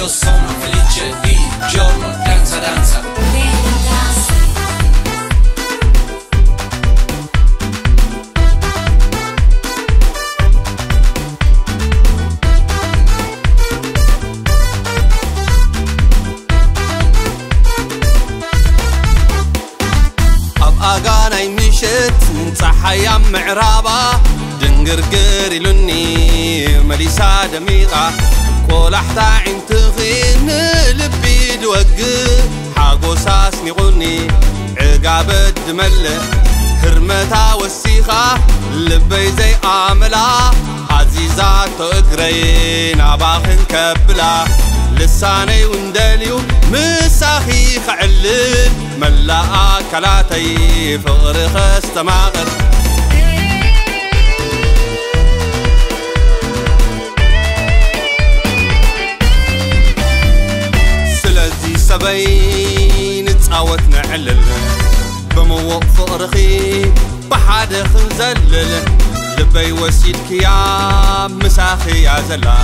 sono felice il giorno danza danza أغاني مشت صحيا معرابا دنقرقر يلوني مليسا دميقة كل حتى عين تغين لبي دوقر حاقو ساسني غني عقاب الدمله هرمتا وسيخة لبي زي عاملا عزيزات تقرين عباخن كبلا لساني وندليو مساخي خعلن ملا كلاتي فقر خستماغر سلازي سبين تصاوت نعلل بموق فقرخي بحاد خنزلل لبي وسيدك يا مساخي يا زلا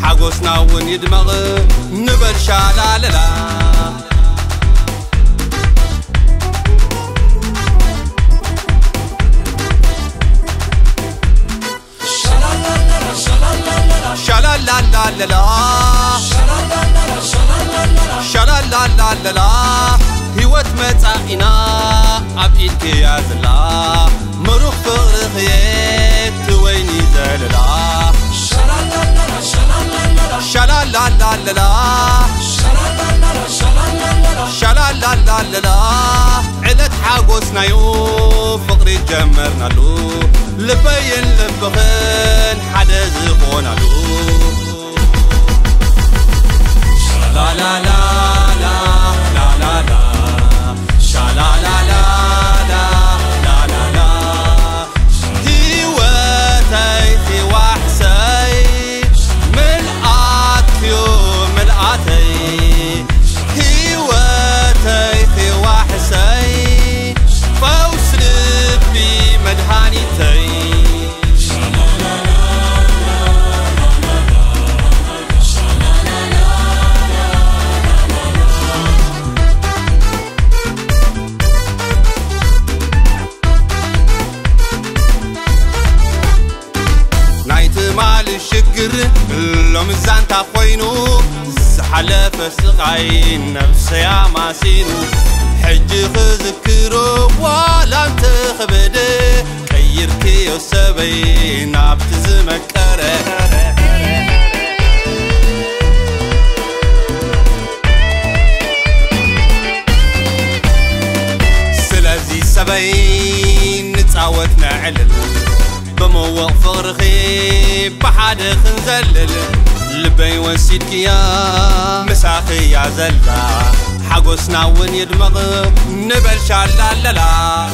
حقوسنا ون يدمغ نبل شالاللا شالالاللا شالالاللا هيوت متاقينا عبيدك يا زلا مروح فقرخيت ويني زللا شالالاللا شالالاللا علت حاقوسنا يو فقري جمرنا له لبين لبغن حدا زبونا له شالالاللا لا لا لا شالالاللا لا لا لا هيوتي في وحسي ملقاتيو ملقاتي هيوتي في وحسي فوس لبي مدهانيتي الشقر لوم الزانتا خوينو زحلف سقاي نفسي يا ماسينو حج خذكرو ولا انت خبده كيركي يوسبي نابت زمكره سلازي سبين نتعودنا علل بموق فقرخي بحاد خنزلل لبي وسيدك يا مساخي يا زلا حقوسنا ون يدمغ نبل شالاللا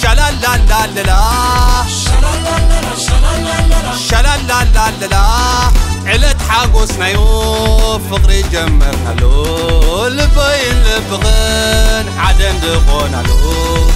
شالالاللا شالالاللا علت حاقوسنا يو فقري جمرنا له لبين لبغن حدا ندخونا له